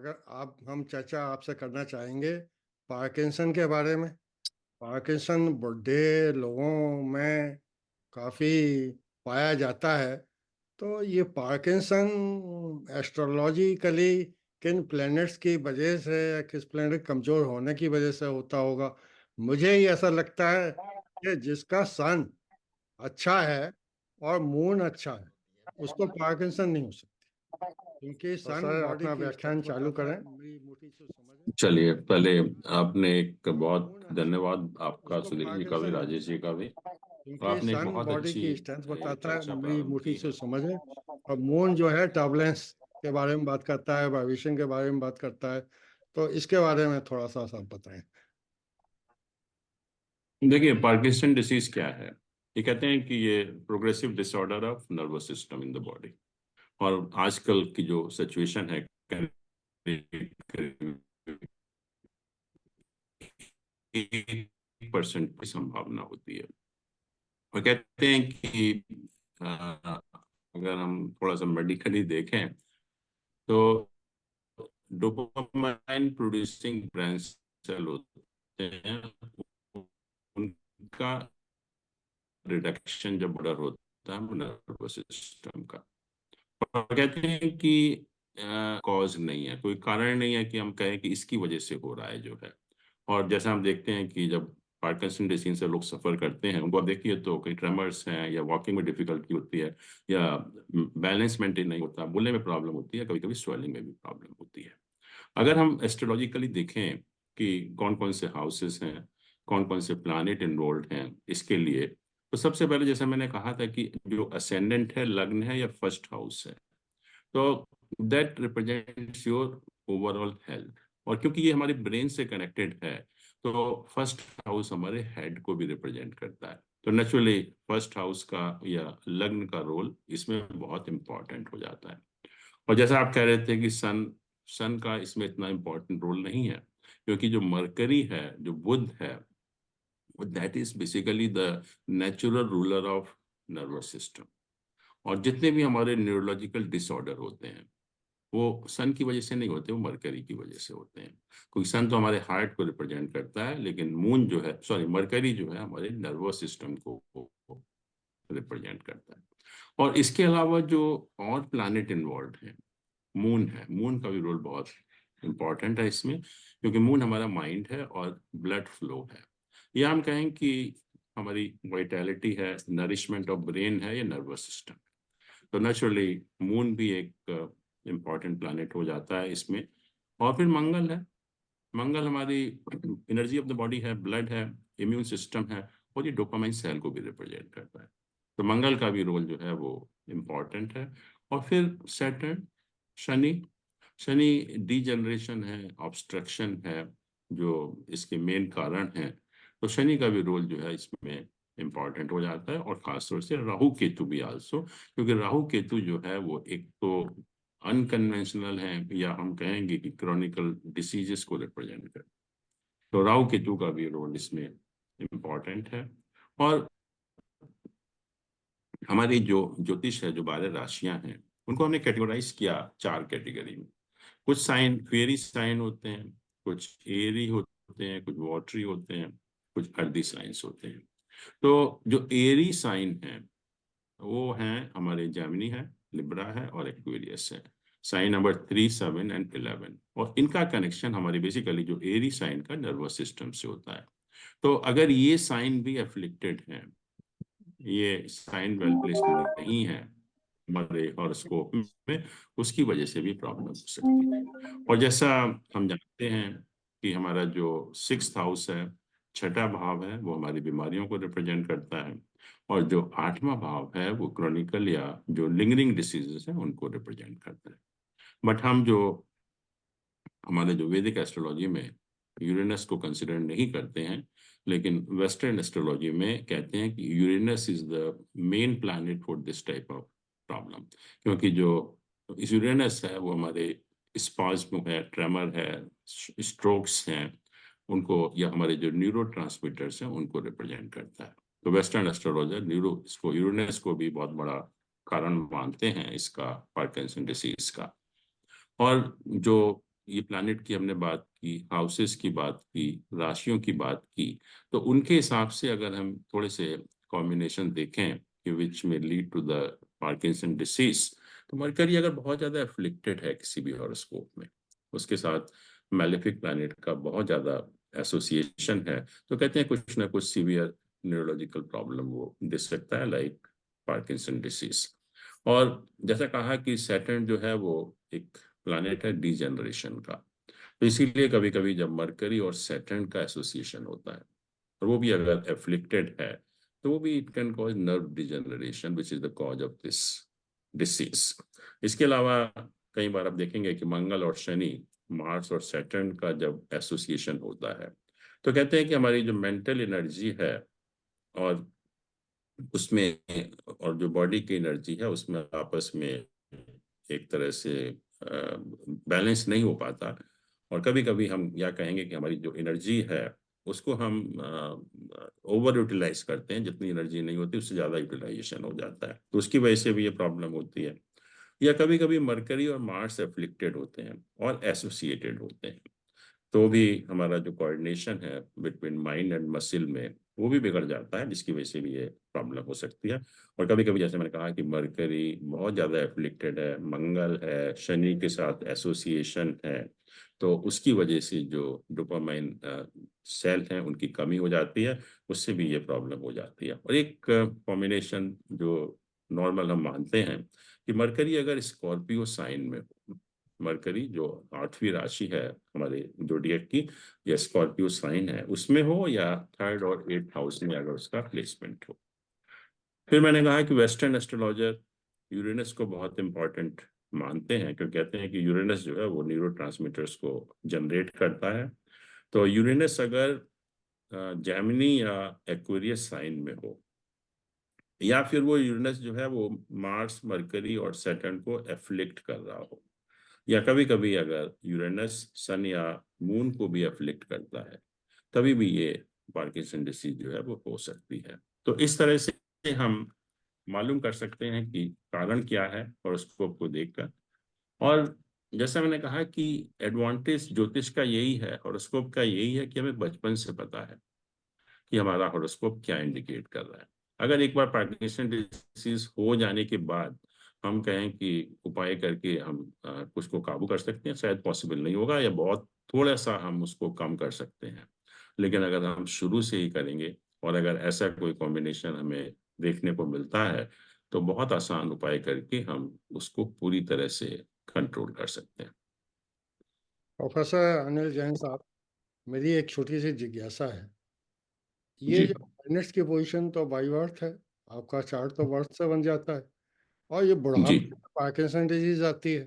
अगर हम चर्चा आपसे करना चाहेंगे पार्किंसन के बारे में। पार्किंसन बुढ़े लोगों में काफ़ी पाया जाता है। तो ये पार्किंसन एस्ट्रोलॉजिकली किन प्लैनेट्स की वजह से या किस प्लैनेट कमज़ोर होने की वजह से होता होगा। मुझे ही ऐसा लगता है कि जिसका सन अच्छा है और मून अच्छा है उसको पार्किंसन नहीं हो सकती, क्योंकि सन सर अपना व्याख्यान चालू करें। मेरी मोटी सी समझ है चलिए, पहले आपने एक और बहुत मून अच्छा है धन्यवाद आपका, उसको सुधीर जी का भी, पार्किंसन नहीं हो राजेश जी का सकती, भी। क्योंकि आपने एक सन बहुत बॉडी अच्छी की स्ट्रेंथ बताता है। चर्चा मेरी प्रारंभ मोटी की सी है। समझ है। और मून जो है टर्बुलेंस के बारे में बात करता है, वाइब्रेशन के बारे में बात करता है। तो इसके बारे में थोड़ा सा सब बताएं। देखिए, पार्किंसन डिसीज क्या है? ये कहते हैं कि ये progressive disorder of nervous system in the body. और आजकल की जो सिचुएशन है, करीब 1% की संभावना होती है। और कहते हैं कि अ, अगर हम थोड़ा सा मेडिकली देखें तो डोपामाइन प्रोड्यूसिंग ब्रेन सेल होते हैं, उनका रिडक्शन जब ऑर्डर होता है नर्वस सिस्टम का। और कहते हैं कि कॉज नहीं है, कोई कारण नहीं है कि हम कहें कि इसकी वजह से हो रहा है जो है। और जैसा हम देखते हैं कि जब पार्किंसन डिसीज से लोग सफर करते हैं, उनको आप देखिए तो कई ट्रेमर्स हैं, या वॉकिंग में डिफिकल्टी होती है, या बैलेंस मेंटेन नहीं होता, बोलने में प्रॉब्लम होती है, कभी कभी स्वेलिंग में भी प्रॉब्लम होती है। अगर हम एस्ट्रोलॉजिकली देखें कि कौन कौन से हाउसेस हैं, कौन कौन से प्लैनेट इन्वॉल्व हैं इसके लिए, तो सबसे पहले जैसे मैंने कहा था कि जो असेंडेंट है, लग्न है या फर्स्ट हाउस है, तो that represents your overall health. और क्योंकि ये हमारे ब्रेन से कनेक्टेड है, तो फर्स्ट हाउस हमारे हेड को भी रिप्रेजेंट करता है। तो नेचुरली फर्स्ट हाउस का या लग्न का रोल इसमें बहुत इंपॉर्टेंट हो जाता है। और जैसा आप कह रहे थे कि सन सन का इसमें इतना इंपॉर्टेंट रोल नहीं है, क्योंकि जो मरकरी है, जो बुध है, that is basically the natural ruler of nervous system. और जितने भी हमारे न्यूरोलॉजिकल डिसऑर्डर होते हैं, वो सन की वजह से नहीं होते, वो मरकरी की वजह से होते हैं। क्योंकि सन तो हमारे हार्ट को रिप्रेजेंट करता है, लेकिन मून जो है, सॉरी, मरकरी जो है हमारे नर्वस सिस्टम को रिप्रेजेंट करता है। और इसके अलावा जो और प्लैनेट इन्वॉल्व हैं, मून है, मून का भी रोल बहुत इंपॉर्टेंट है इसमें, क्योंकि मून हमारा माइंड है और ब्लड फ्लो है, या हम कहें कि हमारी वाइटैलिटी है, नरिशमेंट ऑफ ब्रेन है, या नर्वस सिस्टम। तो नेचुरली मून भी एक इम्पॉर्टेंट प्लैनेट हो जाता है इसमें। और फिर मंगल है। मंगल हमारी एनर्जी ऑफ द बॉडी है, ब्लड है, इम्यून सिस्टम है, और ये डोपामाइन सेल को भी रिप्रेजेंट करता है। तो मंगल का भी रोल जो है वो इम्पॉर्टेंट है। और फिर सैटर्न, शनि। शनि डीजनरेशन है, ऑब्स्ट्रक्शन है, जो इसके मेन कारण है। तो शनि का भी रोल जो है इसमें इम्पॉर्टेंट हो जाता है। और खासतौर से राहु केतु भी आल्सो, क्योंकि राहु केतु जो है वो एक तो अनकन्वेंशनल है, या हम कहेंगे कि क्रॉनिकल डिसीजेस को रिप्रेजेंट कर। तो राहु केतु का भी रोल इसमें इम्पॉर्टेंट है। और हमारी जो ज्योतिष है, जो 12 राशियां हैं, उनको हमने कैटेगराइज किया 4 कैटेगरी में। कुछ साइन फेरी साइन होते हैं, कुछ एरी होते हैं, कुछ वॉटरी होते हैं, कुछ अर्दी साइंस होते हैं। तो जो एरी साइन है वो हैं हमारे जेमिनी है, लिब्रा है, और एक्वेरियस है। Sign number 3, 7 and 11। और इनका कनेक्शन हमारी बेसिकली जो एरी साइन का नर्वस सिस्टम से होता है। तो अगर ये साइन भी अफ्लिक्टेड है, ये साइन वेल प्लेस्ड नहीं है हमारे हॉरोस्कोप में, उसकी वजह से भी प्रॉब्लम हो सकती है। और जैसा हम जानते हैं कि हमारा जो 6th हाउस है, छठा भाव है, वो हमारी बीमारियों को रिप्रेजेंट करता है। और जो 8वां भाव है वो क्रॉनिकल या जो लिंगरिंग डिसीजेस हैं उनको रिप्रेजेंट करता है। बट हम जो हमारे जो वैदिक एस्ट्रोलॉजी में यूरेनस को कंसिडर नहीं करते हैं, लेकिन वेस्टर्न एस्ट्रोलॉजी में कहते हैं कि Uranus is the main planet for this type of problem. क्योंकि जो इस यूरेनस है वो हमारे स्पाज्म है, ट्रेमर है, स्ट्रोक्स हैं, उनको, या हमारे जो न्यूरो ट्रांसमीटर्स हैं उनको रिप्रेजेंट करता है। तो वेस्टर्न एस्ट्रोलॉजर न्यूरो इसको, यूरेनस को भी बहुत बड़ा कारण मानते हैं इसका, पार्किंसन डिसीज का। और जो ये प्लैनेट की हमने बात की, हाउसेस की बात की, राशियों की बात की, तो उनके हिसाब से अगर हम थोड़े से कॉम्बिनेशन देखें कि which may lead to the Parkinson disease, तो मरकरी अगर बहुत ज्यादा एफ्लिक्टेड है किसी भी हॉरोस्कोप में, उसके साथ मैलेफिक प्लैनेट का बहुत ज्यादा एसोसिएशन है, तो कहते हैं कुछ ना कुछ सीवियर न्यूरोलॉजिकल प्रॉब्लम वो दे सकता है, लाइक पार्किंसन डिसीज। और जैसा कहा कि सैटर्न जो है वो एक प्लैनेट है डीजेनरेशन का, तो इसीलिए कभी कभी जब मरकरी और सैटर्न का एसोसिएशन होता है और वो भी अगर एफ्लिक्टेड है, तो वो भी it can cause nerve degeneration which is the cause of this disease. इसके अलावा कई बार आप देखेंगे कि मंगल और शनि, मार्स और सैटर्न का जब एसोसिएशन होता है, तो कहते हैं कि हमारी जो मेंटल एनर्जी है और उसमें, और जो बॉडी की एनर्जी है उसमें आपस में एक तरह से बैलेंस नहीं हो पाता, और कभी कभी हम या कहेंगे कि हमारी जो एनर्जी है उसको हम ओवर यूटिलाइज करते हैं, जितनी एनर्जी नहीं होती उससे ज़्यादा यूटिलाइजेशन हो जाता है, तो उसकी वजह से भी ये प्रॉब्लम होती है। या कभी कभी मरकरी और मार्स एफ्लिक्टेड होते हैं और एसोसिएटेड होते हैं, तो भी हमारा जो कोऑर्डिनेशन है बिटवीन माइंड एंड मसिल में वो भी बिगड़ जाता है, जिसकी वजह से भी ये प्रॉब्लम हो सकती है। और कभी कभी जैसे मैंने कहा कि मरकरी बहुत ज़्यादा एफ्लिक्टेड है, मंगल है, शनि के साथ एसोसिएशन है, तो उसकी वजह से जो डोपामाइन सेल हैं उनकी कमी हो जाती है, उससे भी ये प्रॉब्लम हो जाती है। और एक कॉम्बिनेशन जो नॉर्मल हम मानते हैं कि मरकरी अगर स्कॉर्पियो साइन में हो, मरकरी जो 8वीं राशि है हमारे जोडिएक की, या स्कॉर्पियो साइन है उसमें हो, या 3rd और 8th हाउस में अगर उसका प्लेसमेंट हो। फिर मैंने कहा कि वेस्टर्न एस्ट्रोलॉजर यूरेनस को बहुत इंपॉर्टेंट मानते हैं, क्योंकि कहते हैं कि यूरेनस जो है वो न्यूरोट्रांसमीटर्स को जनरेट करता है। तो यूरेनस अगर जेमिनी या एक्वेरियस साइन में हो, या फिर वो यूरेनस जो है वो मार्स, मरकरी और सैटर्न को एफ्लिक्ट कर रहा हो, या कभी कभी अगर यूरेनस सन या मून को भी एफ्लिक्ट करता है, तभी भी ये पार्किंसन डिसीज जो है वो हो सकती है। तो इस तरह से हम मालूम कर सकते हैं कि कारण क्या है हॉरोस्कोप को देखकर। और जैसा मैंने कहा कि एडवांटेज ज्योतिष का यही है, हॉरोस्कोप का यही है कि हमें बचपन से पता है कि हमारा हॉरोस्कोप क्या इंडिकेट कर रहा है। अगर एक बार पार्किंसन डिसीज हो जाने के बाद हम कहें कि उपाय करके हम कुछ को काबू कर सकते हैं, शायद पॉसिबल नहीं होगा, या बहुत थोड़ा सा हम उसको कम कर सकते हैं। लेकिन अगर हम शुरू से ही करेंगे और अगर ऐसा कोई कॉम्बिनेशन हमें देखने को मिलता है, तो बहुत आसान उपाय करके हम उसको पूरी तरह से कंट्रोल कर सकते हैं। प्रोफेसर अनिल जैन साहब, मेरी एक छोटी सी जिज्ञासा है। ये जी। जो प्लैनेट्स की पोजीशन तो बाई बर्थ है, आपका चार्ट तो बर्थ से बन जाता है, और ये जी। बुढ़ापे में पार्किंसन डिजीज आती है,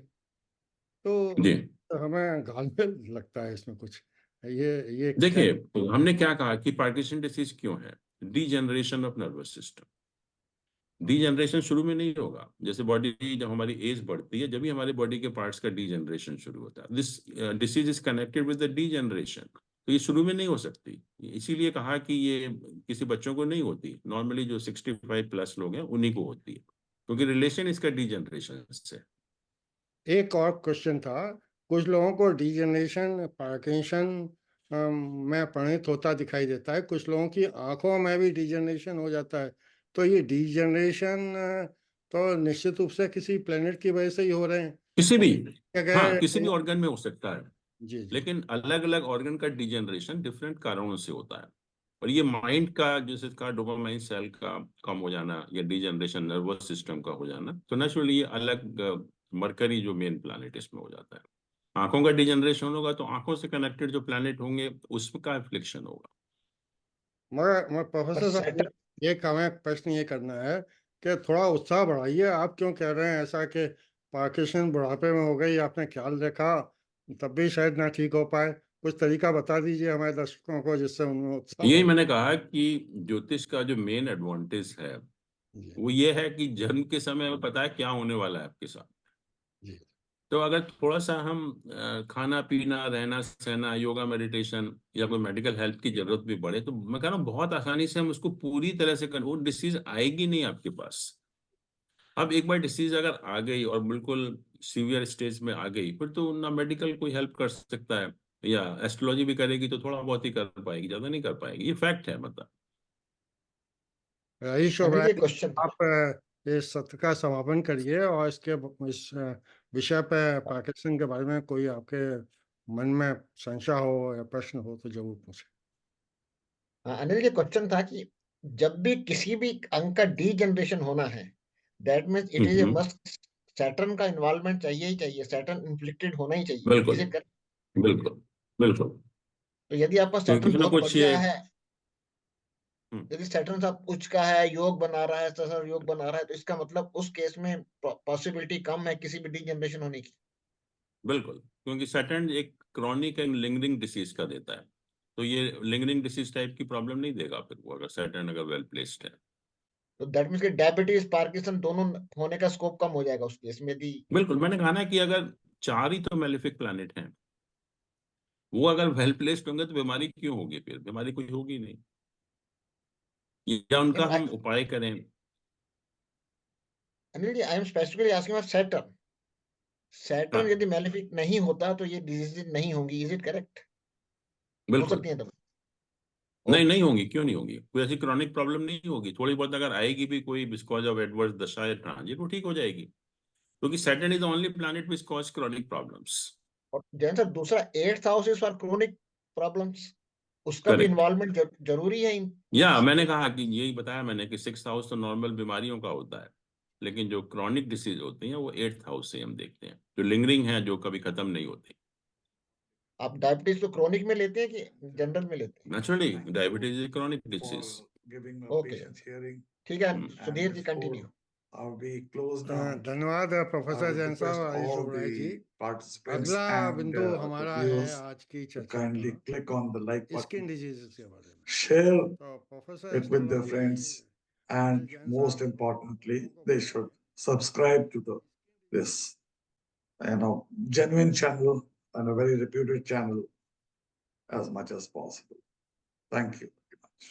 जी। तो हमें घालमेल लगता है इसमें कुछ। ये क्या? देखिए, हमने क्या कहा कि पार्किंसन डिसीज क्यों है? Degeneration of nervous system. Degeneration शुरू में नहीं होगा, जैसे बॉडी जब हमारी एज बढ़ती है जब भी हमारे बॉडी के पार्ट्स का डीजनरेशन शुरू होता है। This disease is connected with the degeneration, तो ये शुरू में नहीं हो सकती। इसीलिए कहा कि ये किसी बच्चों को नहीं होती, नॉर्मली जो 65+ लोग हैं उन्हीं को होती है, क्योंकि रिलेशन इसका डीजनरेशन से। एक और क्वेश्चन था। कुछ लोगों को डीजनरेशन पार्किंसन में परिणित होता दिखाई देता है, कुछ लोगों की आंखों में भी डीजनरेशन हो जाता है। तो ये डीजनरेशन तो निश्चित रूप से किसी प्लेनेट की वजह से ही हो रहे हैं। किसी भी, हाँ, किसी भी जगह। ऑर्गन में हो सकता है, जी जी। लेकिन अलग अलग ऑर्गन का डिजेनरेशन डिफरेंट कारणों से होता है। और ये माइंड का, जैसे का डोपामाइन सेल का कम हो जाना या डिजेनरेशन नर्वस सिस्टम का हो जाना, तो नेचुरली ये अलग मरकरी जो मेन प्लैनेट इसमें हो जाता है। आंखों का डिजेनरेशन होगा तो आंखों से कनेक्टेड जो प्लैनेट होंगे उसका एफ्लिक्शन होगा। मैं प्रोफेसर साहब, ये हमें प्रश्न ये करना है कि थोड़ा उत्साह बढ़ाइए। आप क्यों कह रहे हैं ऐसा कि पार्किंसन बुढ़ापे में हो गई, आपने ख्याल रखा तब भी शायद ना ठीक हो पाए? कुछ तरीका बता दीजिए हमारे दर्शकों को जिससे उनमें उत्साह यही बढ़े। मैंने कहा कि ज्योतिष का जो मेन एडवांटेज है जी वो ये है कि जन्म के समय हमें पता है क्या होने वाला है आपके साथ। जी। तो अगर थोड़ा सा हम खाना पीना, रहना सहना, योगा, मेडिटेशन या कोई मेडिकल हेल्प की जरूरत भी पड़े, तो मैं कह रहा हूँ बहुत आसानी से हम उसको पूरी तरह से वो डिसीज आएगी नहीं आपके पास। अब एक बार डिसीज अगर आ गई और बिल्कुल सीवियर स्टेज में आ गई, फिर तो ना मेडिकल कोई हेल्प कर सकता है, या एस्ट्रोलॉजी भी करेगी तो थोड़ा बहुत ही कर पाएगी, ज्यादा नहीं कर पाएगी। ये फैक्ट है, मतलब। रईस अनिल ओबराय जी, क्वेश्चन था। आप इस सत्र का समापन करिए, और इस विषय पे पार्किंसन के बारे में कोई आपके मन में संशय हो या प्रश्न हो तो जरूर पूछें। अनिल जी, क्वेश्चन था कि जब भी किसी भी अंक का डीजनरेशन होना है, that means it is a must, Saturn का इन्वॉल्वमेंट चाहिए ही चाहिए, सैटर्न इन्फ्लिक्टेड होना ही चाहिए। बिल्कुल इज इट करेक्ट? बिल्कुल बिल्कुल। तो यदि आपका तो सैटर्न कुछ ना बहुत कुछ बढ़िया है, हम्म, यदि सैटर्न साहब उच्च का है, योग बना रहा है, सहस्त्र योग बना रहा है, तो इसका मतलब उस केस में पॉसिबिलिटी कम है किसी भी डीजनरेशन होने की। बिल्कुल, क्योंकि सैटर्न एक क्रॉनिक एंड लिंगरिंग डिसीज का देता है, तो ये लिंगरिंग डिसीज टाइप की प्रॉब्लम नहीं देगा फिर वो, अगर सैटर्न अगर वेल प्लेस्ड है। तो दैट मीन्स कि डायबिटीज, पार्किंसन दोनों होने का स्कोप कम हो जाएगा उस केस में यदि। बिल्कुल, मैंने कहा ना कि अगर 4 ही तो मेलेफिक प्लैनेट हैं, वो अगर वेल प्लेस्ड होंगे तो बीमारी क्यों होगी? फिर बीमारी कोई होगी नहीं, या उनका हम उपाय करें। Anil ji, I am specifically asking about Saturn. Saturn हाँ, यदि मेलेफिक नहीं होता तो ये डिजीज नहीं होंगी। Is it correct? हो बिल्कुल। सकती है तब? नहीं, ओके। नहीं होंगी, क्यों नहीं होंगी? कोई ऐसी क्रॉनिक प्रॉब्लम नहीं होगी, थोड़ी बहुत अगर आएगी भी कोई बिकॉज ऑफ एडवर्स दशा या ट्रांजिट, वो ठीक हो जाएगी, क्योंकि Saturn is the only planet which cause chronic problems. और जैन सर, दूसरा 8th house is for chronic problems, उसका भी करेक्ट। इन्वॉल्वमेंट जरूरी है इन या मैंने केस। कहा कि यही बताया मैंने कि 6th हाउस तो नॉर्मल बीमारियों का होता है, लेकिन जो क्रॉनिक डिसीज होती हैं वो 8th हाउस से हम देखते हैं, जो लिंगरिंग है, जो कभी खत्म नहीं होती। आप डायबिटीज तो क्रोनिक में लेते हैं कि जनरल में लेते naturally diabetes is chronic disease. हैं? ओके, ठीक है। सुधीर जी, कंटिन्यू। धन्यवाद प्रोफेसर जैन साहब, रईस ओबराय जी। अगला बिंदु हमारा है आज की चर्चा का स्किन डिजीज के बारे में। तो प्रोफेसर एस्ट्रोलॉजी जैन साहब लोगों को subscribe to this genuine channel and a very reputed channel as much as possible. Thank you very much.